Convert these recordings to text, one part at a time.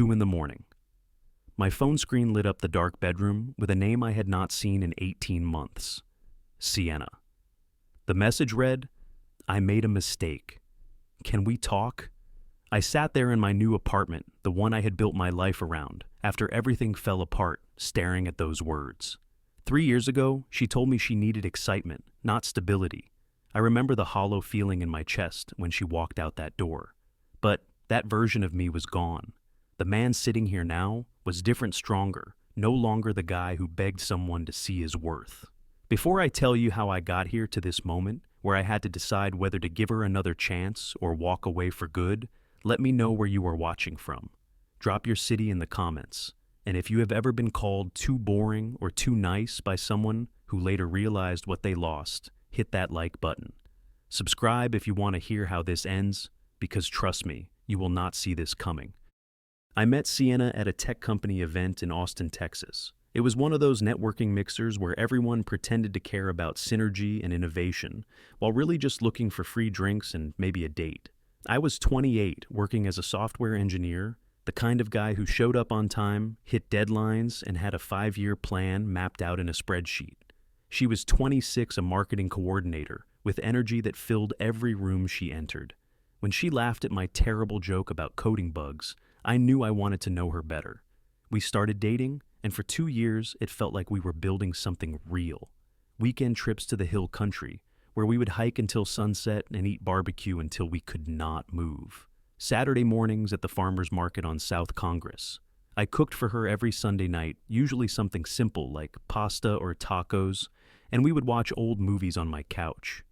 2 in the morning. My phone screen lit up the dark bedroom with a name I had not seen in 18 months. Sienna. The message read, "I made a mistake. Can we talk?" I sat there in my new apartment, the one I had built my life around, after everything fell apart, staring at those words. 3 years ago, she told me she needed excitement, not stability. I remember the hollow feeling in my chest when she walked out that door. But that version of me was gone. The man sitting here now was different, stronger, no longer the guy who begged someone to see his worth. Before I tell you how I got here to this moment, where I had to decide whether to give her another chance or walk away for good, let me know where you are watching from. Drop your city in the comments. And if you have ever been called too boring or too nice by someone who later realized what they lost, hit that like button. Subscribe if you want to hear how this ends, because trust me, you will not see this coming. I met Sienna at a tech company event in Austin, Texas. It was one of those networking mixers where everyone pretended to care about synergy and innovation, while really just looking for free drinks and maybe a date. I was 28, working as a software engineer, the kind of guy who showed up on time, hit deadlines, and had a 5-year plan mapped out in a spreadsheet. She was 26, a marketing coordinator, with energy that filled every room she entered. When she laughed at my terrible joke about coding bugs, I knew I wanted to know her better. We started dating, and for 2 years, it felt like we were building something real. Weekend trips to the hill country, where we would hike until sunset and eat barbecue until we could not move. Saturday mornings at the farmer's market on South Congress. I cooked for her every Sunday night, usually something simple like pasta or tacos, and we would watch old movies on my couch.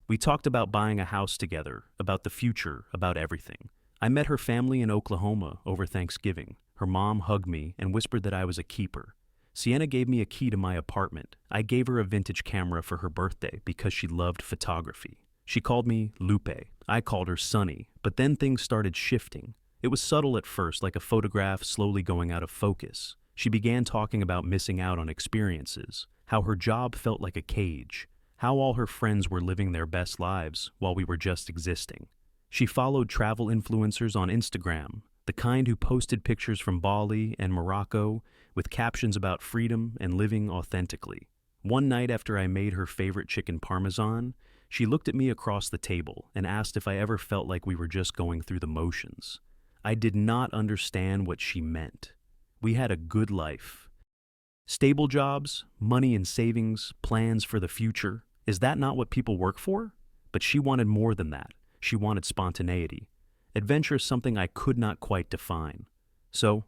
We talked about buying a house together, about the future, about everything. I met her family in Oklahoma over Thanksgiving. Her mom hugged me and whispered that I was a keeper. Sienna gave me a key to my apartment. I gave her a vintage camera for her birthday because she loved photography. She called me Lupe. I called her Sunny, but then things started shifting. It was subtle at first, like a photograph slowly going out of focus. She began talking about missing out on experiences, how her job felt like a cage, how all her friends were living their best lives while we were just existing. She followed travel influencers on Instagram, the kind who posted pictures from Bali and Morocco with captions about freedom and living authentically. One night after I made her favorite chicken parmesan, she looked at me across the table and asked if I ever felt like we were just going through the motions. I did not understand what she meant. We had a good life. Stable jobs, money and savings, plans for the future. Is that not what people work for? But she wanted more than that. She wanted spontaneity. Adventure is something I could not quite define. So,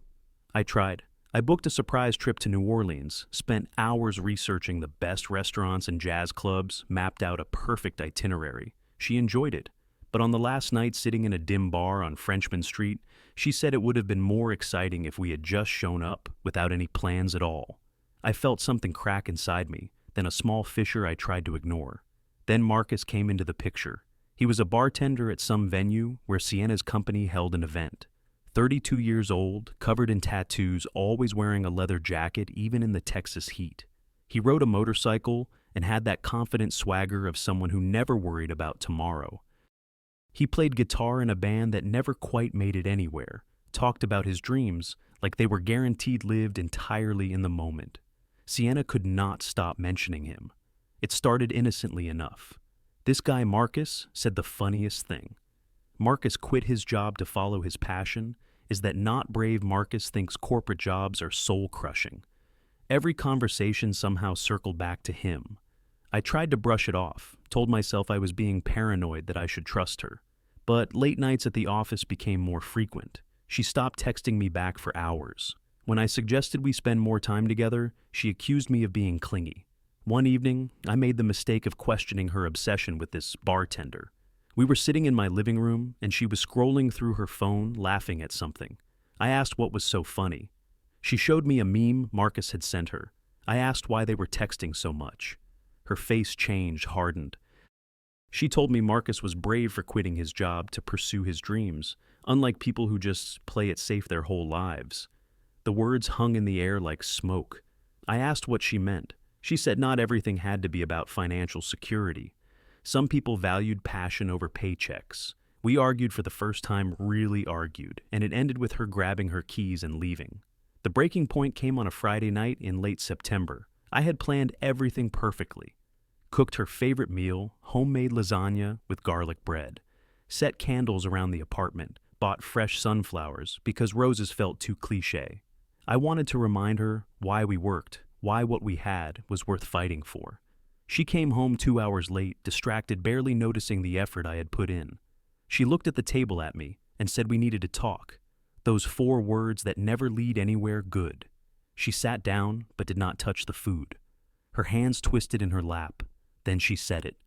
I tried. I booked a surprise trip to New Orleans, spent hours researching the best restaurants and jazz clubs, mapped out a perfect itinerary. She enjoyed it. But on the last night sitting in a dim bar on Frenchman Street, she said it would have been more exciting if we had just shown up without any plans at all. I felt something crack inside me, then a small fissure I tried to ignore. Then Marcus came into the picture. He was a bartender at some venue where Sienna's company held an event. 32 years old, covered in tattoos, always wearing a leather jacket even in the Texas heat. He rode a motorcycle and had that confident swagger of someone who never worried about tomorrow. He played guitar in a band that never quite made it anywhere, talked about his dreams like they were guaranteed lived entirely in the moment. Sienna could not stop mentioning him. It started innocently enough. This guy Marcus said the funniest thing. Marcus quit his job to follow his passion. Is that not brave? Marcus thinks corporate jobs are soul-crushing. Every conversation somehow circled back to him. I tried to brush it off, told myself I was being paranoid that I should trust her. But late nights at the office became more frequent. She stopped texting me back for hours. When I suggested we spend more time together, she accused me of being clingy. One evening, I made the mistake of questioning her obsession with this bartender. We were sitting in my living room, and she was scrolling through her phone, laughing at something. I asked what was so funny. She showed me a meme Marcus had sent her. I asked why they were texting so much. Her face changed, hardened. She told me Marcus was brave for quitting his job to pursue his dreams, unlike people who just play it safe their whole lives. The words hung in the air like smoke. I asked what she meant. She said not everything had to be about financial security. Some people valued passion over paychecks. We argued for the first time, really argued, and it ended with her grabbing her keys and leaving. The breaking point came on a Friday night in late September. I had planned everything perfectly. Cooked her favorite meal, homemade lasagna with garlic bread. Set candles around the apartment, bought fresh sunflowers because roses felt too cliché. I wanted to remind her why we worked, why what we had was worth fighting for. She came home 2 hours late, distracted, barely noticing the effort I had put in. She looked at the table at me and said we needed to talk. Those 4 words that never lead anywhere good. She sat down but did not touch the food. Her hands twisted in her lap. Then she said it.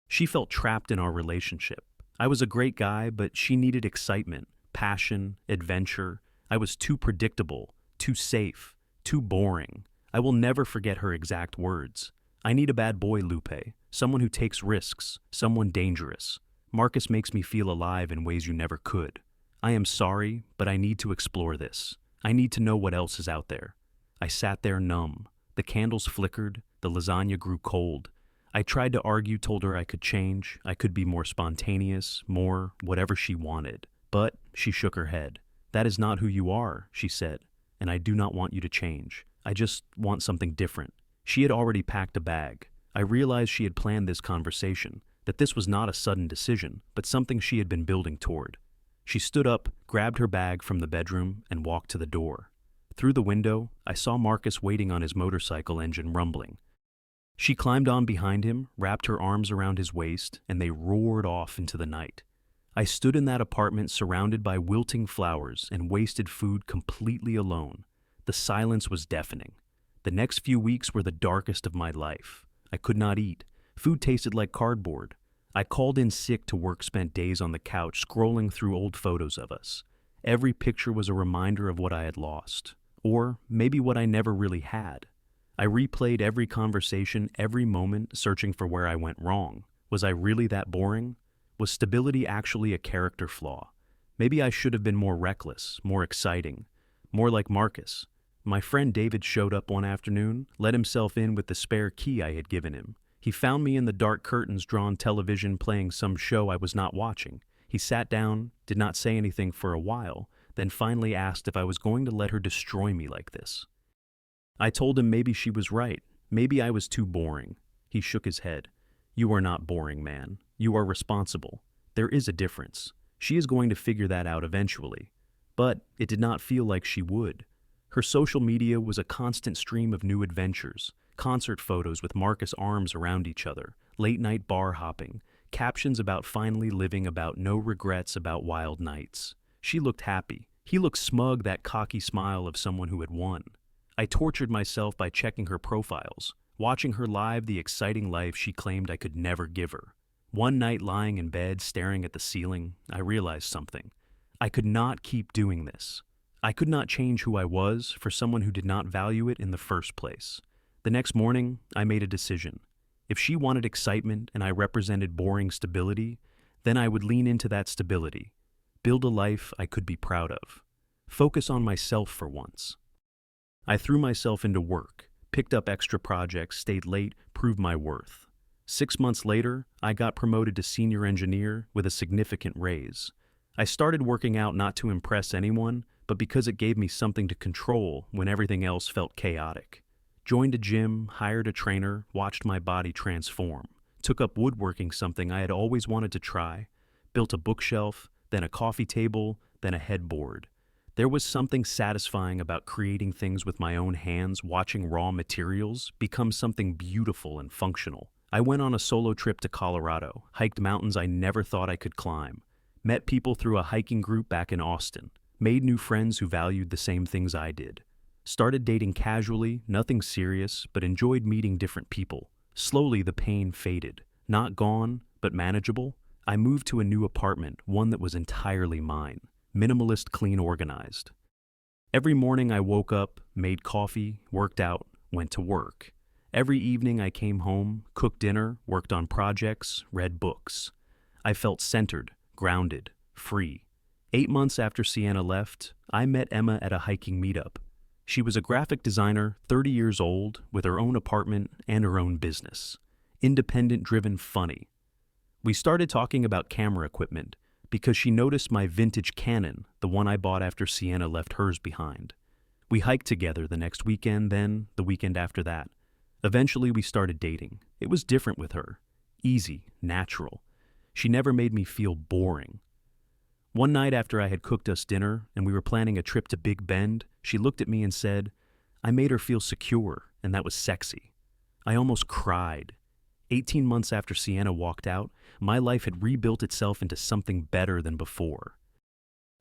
She felt trapped in our relationship. I was a great guy, but she needed excitement, passion, adventure. I was too predictable, too safe, too boring. I will never forget her exact words. I need a bad boy, Lupe. Someone who takes risks, someone dangerous. Marcus makes me feel alive in ways you never could. I am sorry, but I need to explore this. I need to know what else is out there. I sat there numb. The candles flickered, the lasagna grew cold. I tried to argue, told her I could change, I could be more spontaneous, more whatever she wanted. But she shook her head. That is not who you are, she said, and I do not want you to change. I just want something different. She had already packed a bag. I realized she had planned this conversation, that this was not a sudden decision, but something she had been building toward. She stood up, grabbed her bag from the bedroom, and walked to the door. Through the window, I saw Marcus waiting on his motorcycle engine rumbling. She climbed on behind him, wrapped her arms around his waist, and they roared off into the night. I stood in that apartment surrounded by wilting flowers and wasted food completely alone. The silence was deafening. The next few weeks were the darkest of my life. I could not eat. Food tasted like cardboard. I called in sick to work, spent days on the couch scrolling through old photos of us. Every picture was a reminder of what I had lost, or maybe what I never really had. I replayed every conversation, every moment, searching for where I went wrong. Was I really that boring? Was stability actually a character flaw? Maybe I should have been more reckless, more exciting, more like Marcus. My friend David showed up one afternoon, let himself in with the spare key I had given him. He found me in the dark curtains-drawn television playing some show I was not watching. He sat down, did not say anything for a while, then finally asked if I was going to let her destroy me like this. I told him maybe she was right. Maybe I was too boring. He shook his head. You are not boring, man. You are responsible. There is a difference. She is going to figure that out eventually. But it did not feel like she would. Her social media was a constant stream of new adventures, concert photos with Marcus' arms around each other, late-night bar hopping, captions about finally living, about no regrets, about wild nights. She looked happy. He looked smug, that cocky smile of someone who had won. I tortured myself by checking her profiles, watching her live the exciting life she claimed I could never give her. One night, lying in bed, staring at the ceiling, I realized something. I could not keep doing this. I could not change who I was for someone who did not value it in the first place. The next morning, I made a decision. If she wanted excitement and I represented boring stability, then I would lean into that stability. Build a life I could be proud of. Focus on myself for once. I threw myself into work, picked up extra projects, stayed late, proved my worth. 6 months later, I got promoted to senior engineer with a significant raise. I started working out not to impress anyone, but because it gave me something to control when everything else felt chaotic. Joined a gym, hired a trainer, watched my body transform. Took up woodworking, something I had always wanted to try. Built a bookshelf, then a coffee table, then a headboard. There was something satisfying about creating things with my own hands, watching raw materials become something beautiful and functional. I went on a solo trip to Colorado, hiked mountains I never thought I could climb, met people through a hiking group back in Austin, made new friends who valued the same things I did. Started dating casually, nothing serious, but enjoyed meeting different people. Slowly the pain faded. Not gone, but manageable. I moved to a new apartment, one that was entirely mine. Minimalist, clean, organized. Every morning I woke up, made coffee, worked out, went to work. Every evening I came home, cooked dinner, worked on projects, read books. I felt centered, grounded, free. 8 months after Sienna left, I met Emma at a hiking meetup. She was a graphic designer, 30 years old, with her own apartment and her own business. Independent, driven, funny. We started talking about camera equipment, because she noticed my vintage Canon, the one I bought after Sienna left hers behind. We hiked together the next weekend, then the weekend after that. Eventually, we started dating. It was different with her. Easy, natural. She never made me feel boring. One night after I had cooked us dinner and we were planning a trip to Big Bend, she looked at me and said, I made her feel secure, and that was sexy. I almost cried. 18 months after Sienna walked out, my life had rebuilt itself into something better than before.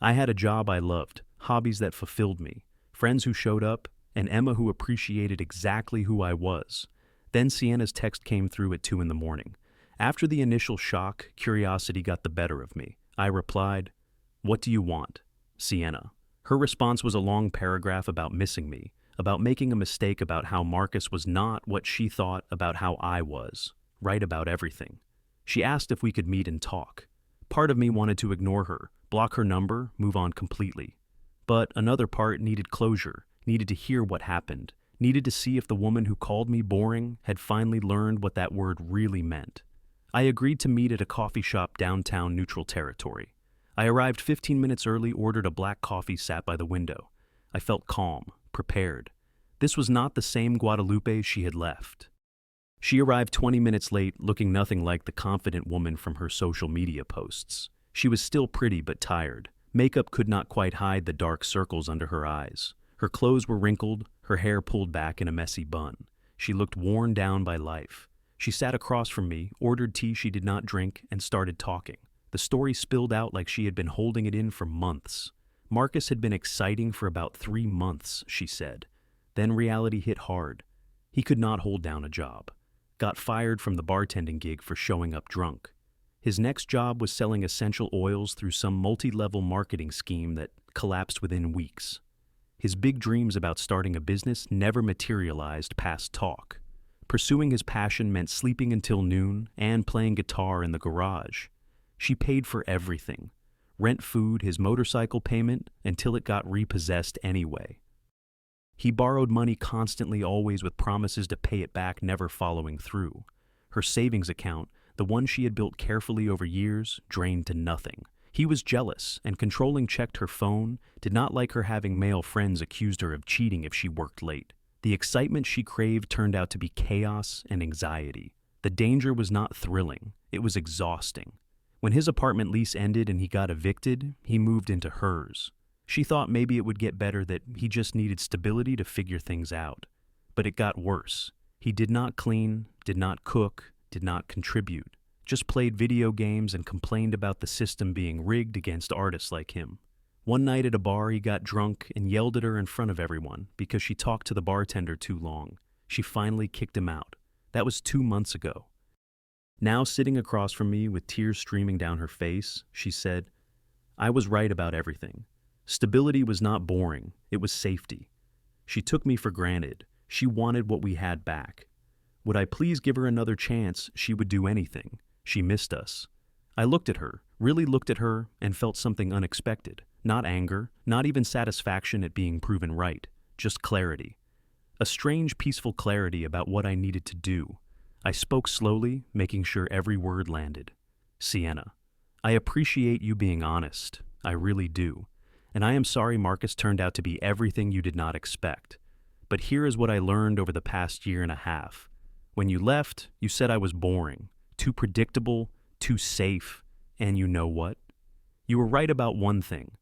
I had a job I loved, hobbies that fulfilled me, friends who showed up, and Emma who appreciated exactly who I was. Then Sienna's text came through at 2 a.m. After the initial shock, curiosity got the better of me. I replied, What do you want? Sienna. Her response was a long paragraph about missing me, about making a mistake about how Marcus was not what she thought about how I was, right about everything. She asked if we could meet and talk. Part of me wanted to ignore her, block her number, move on completely. But another part needed closure, needed to hear what happened, needed to see if the woman who called me boring had finally learned what that word really meant. I agreed to meet at a coffee shop downtown Neutral Territory. I arrived 15 minutes early, ordered a black coffee, sat by the window. I felt calm, prepared. This was not the same Guadalupe she had left. She arrived 20 minutes late, looking nothing like the confident woman from her social media posts. She was still pretty but tired. Makeup could not quite hide the dark circles under her eyes. Her clothes were wrinkled, her hair pulled back in a messy bun. She looked worn down by life. She sat across from me, ordered tea she did not drink, and started talking. The story spilled out like she had been holding it in for months. Marcus had been exciting for about 3 months, she said. Then reality hit hard. He could not hold down a job. Got fired from the bartending gig for showing up drunk. His next job was selling essential oils through some multi-level marketing scheme that collapsed within weeks. His big dreams about starting a business never materialized past talk. Pursuing his passion meant sleeping until noon and playing guitar in the garage. She paid for everything. Rent, food, his motorcycle payment, until it got repossessed anyway. He borrowed money constantly, always with promises to pay it back, never following through. Her savings account, the one she had built carefully over years, drained to nothing. He was jealous, and controlling, checked her phone, did not like her having male friends, accused her of cheating if she worked late. The excitement she craved turned out to be chaos and anxiety. The danger was not thrilling, it was exhausting. When his apartment lease ended and he got evicted, he moved into hers. She thought maybe it would get better, that he just needed stability to figure things out. But it got worse. He did not clean, did not cook, did not contribute. Just played video games and complained about the system being rigged against artists like him. One night at a bar, he got drunk and yelled at her in front of everyone because she talked to the bartender too long. She finally kicked him out. That was 2 months ago. Now, sitting across from me with tears streaming down her face, she said, I was right about everything. Stability was not boring, it was safety. She took me for granted. She wanted what we had back. Would I please give her another chance? She would do anything. She missed us. I looked at her, really looked at her, and felt something unexpected. Not anger, not even satisfaction at being proven right, just clarity. A strange, peaceful clarity about what I needed to do. I spoke slowly, making sure every word landed. Sienna, I appreciate you being honest. I really do. And I am sorry Marcus turned out to be everything you did not expect. But here is what I learned over the past 1.5 years. When you left, you said I was boring, too predictable, too safe, and you know what? You were right about one thing.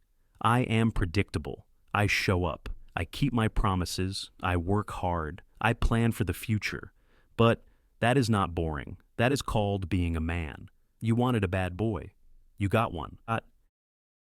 I am predictable. I show up. I keep my promises. I work hard. I plan for the future. But that is not boring. That is called being a man. You wanted a bad boy. You got one.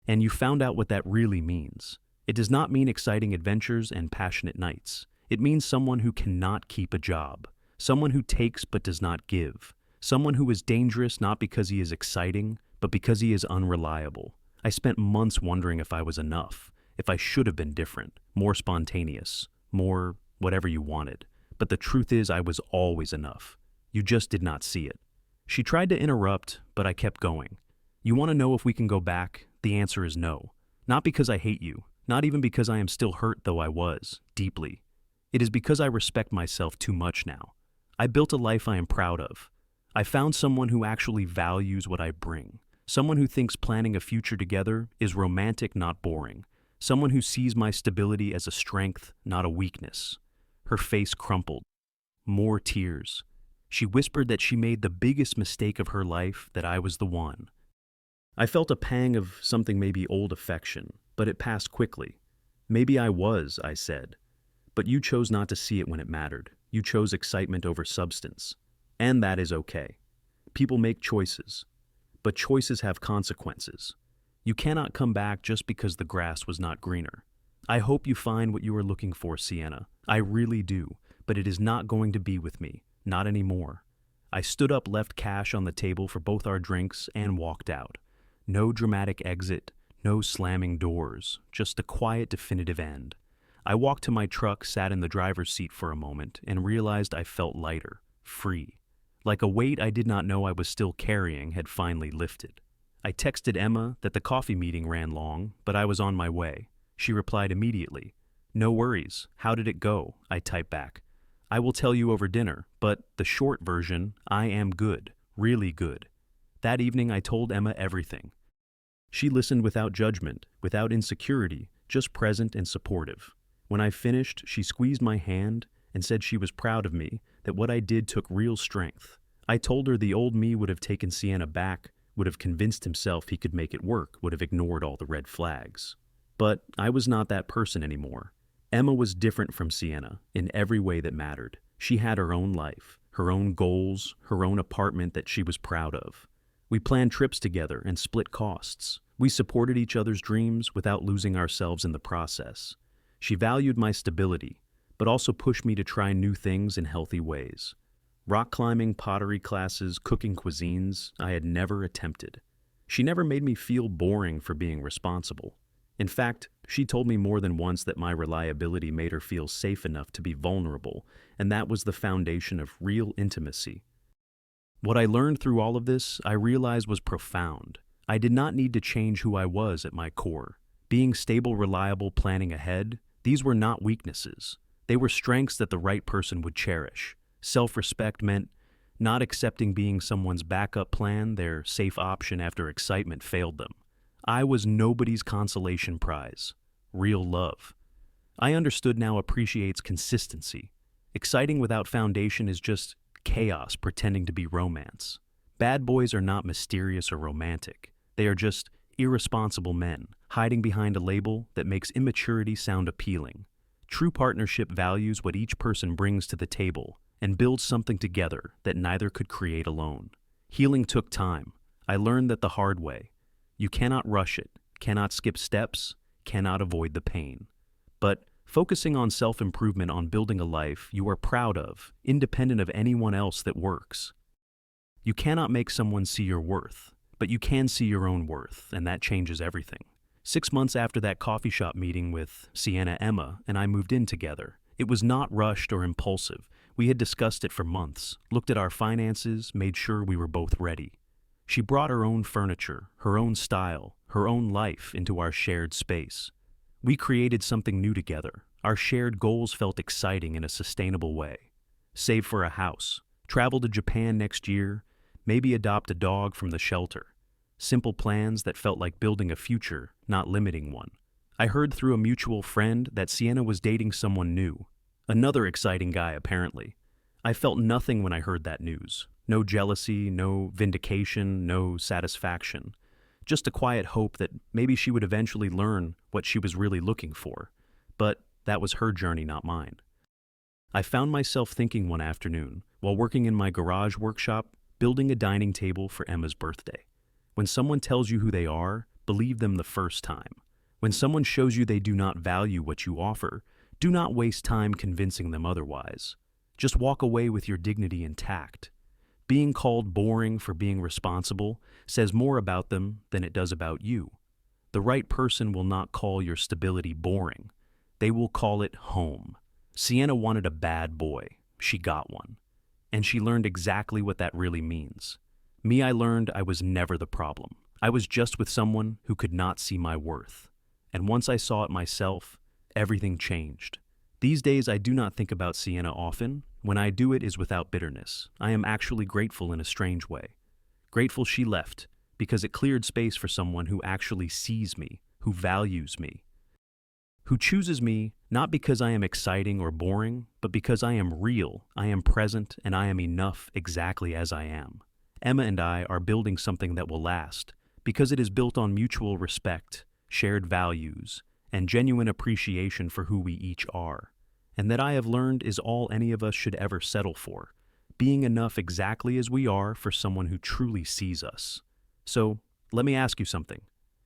And you found out what that really means. It does not mean exciting adventures and passionate nights. It means someone who cannot keep a job. Someone who takes but does not give. Someone who is dangerous not because he is exciting, but because he is unreliable. I spent months wondering if I was enough, if I should have been different, more spontaneous, more whatever you wanted. But the truth is I was always enough. You just did not see it. She tried to interrupt, but I kept going. You want to know if we can go back? The answer is no. Not because I hate you, not even because I am still hurt, though I was, deeply. It is because I respect myself too much now. I built a life I am proud of. I found someone who actually values what I bring. Someone who thinks planning a future together is romantic, not boring. Someone who sees my stability as a strength, not a weakness. Her face crumpled. More tears. She whispered that she made the biggest mistake of her life, that I was the one. I felt a pang of something maybe old affection, but it passed quickly. Maybe I was, I said. But you chose not to see it when it mattered. You chose excitement over substance. And that is okay. People make choices. But choices have consequences. You cannot come back just because the grass was not greener. I hope you find what you are looking for, Sienna. I really do. But it is not going to be with me. Not anymore. I stood up, left cash on the table for both our drinks, and walked out. No dramatic exit, no slamming doors, just a quiet, definitive end. I walked to my truck, sat in the driver's seat for a moment, and realized I felt lighter, free. Like a weight I did not know I was still carrying had finally lifted. I texted Emma that the coffee meeting ran long, but I was on my way. She replied immediately. No worries. How did it go? I typed back. I will tell you over dinner, but the short version, I am good, really good. That evening I told Emma everything. She listened without judgment, without insecurity, just present and supportive. When I finished, she squeezed my hand and said she was proud of me, that what I did took real strength. I told her the old me would have taken Sienna back, would have convinced himself he could make it work, would have ignored all the red flags. But I was not that person anymore. Emma was different from Sienna in every way that mattered. She had her own life, her own goals, her own apartment that she was proud of. We planned trips together and split costs. We supported each other's dreams without losing ourselves in the process. She valued my stability, but also pushed me to try new things in healthy ways. Rock climbing, pottery classes, cooking cuisines I had never attempted. She never made me feel boring for being responsible. In fact, she told me more than once that my reliability made her feel safe enough to be vulnerable, and that was the foundation of real intimacy. What I learned through all of this, I realized was profound. I did not need to change who I was at my core. Being stable, reliable, planning ahead, these were not weaknesses. They were strengths that the right person would cherish. Self-respect meant not accepting being someone's backup plan, their safe option after excitement failed them. I was nobody's consolation prize. Real love. I understood now appreciates consistency. Exciting without foundation is just chaos pretending to be romance. Bad boys are not mysterious or romantic. They are just irresponsible men, hiding behind a label that makes immaturity sound appealing. True partnership values what each person brings to the table and builds something together that neither could create alone. Healing took time. I learned that the hard way. You cannot rush it, cannot skip steps, cannot avoid the pain. But focusing on self-improvement, on building a life you are proud of, independent of anyone else that works. You cannot make someone see your worth, but you can see your own worth, and that changes everything. 6 months after that coffee shop meeting with Sienna, Emma and I moved in together. It was not rushed or impulsive. We had discussed it for months, looked at our finances, made sure we were both ready. She brought her own furniture, her own style, her own life into our shared space. We created something new together. Our shared goals felt exciting in a sustainable way. Save for a house, travel to Japan next year, maybe adopt a dog from the shelter. Simple plans that felt like building a future, not limiting one. I heard through a mutual friend that Sienna was dating someone new. Another exciting guy, apparently. I felt nothing when I heard that news. No jealousy, no vindication, no satisfaction. Just a quiet hope that maybe she would eventually learn what she was really looking for. But that was her journey, not mine. I found myself thinking one afternoon, while working in my garage workshop, building a dining table for Emma's birthday. When someone tells you who they are, believe them the first time. When someone shows you they do not value what you offer, do not waste time convincing them otherwise. Just walk away with your dignity intact. Being called boring for being responsible says more about them than it does about you. The right person will not call your stability boring. They will call it home. Sienna wanted a bad boy. She got one. And she learned exactly what that really means. Me, I learned I was never the problem. I was just with someone who could not see my worth. And once I saw it myself, everything changed. These days, I do not think about Sienna often. When I do, it is without bitterness. I am actually grateful in a strange way. Grateful she left, because it cleared space for someone who actually sees me, who values me, who chooses me not because I am exciting or boring, but because I am real, I am present, and I am enough exactly as I am. Emma and I are building something that will last, because it is built on mutual respect, shared values, and genuine appreciation for who we each are. And that I have learned is all any of us should ever settle for, being enough exactly as we are for someone who truly sees us. So, let me ask you something.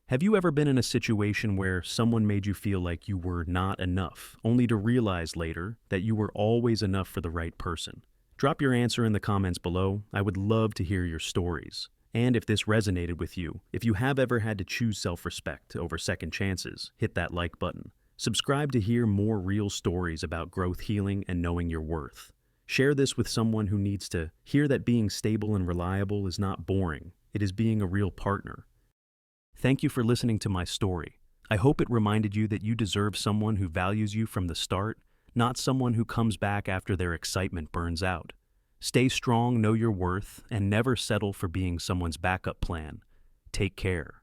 Have you ever been in a situation where someone made you feel like you were not enough, only to realize later that you were always enough for the right person? Drop your answer in the comments below. I would love to hear your stories. And if this resonated with you, if you have ever had to choose self-respect over second chances, hit that like button. Subscribe to hear more real stories about growth, healing, and knowing your worth. Share this with someone who needs to hear that being stable and reliable is not boring. It is being a real partner. Thank you for listening to my story. I hope it reminded you that you deserve someone who values you from the start, not someone who comes back after their excitement burns out. Stay strong, know your worth, and never settle for being someone's backup plan. Take care.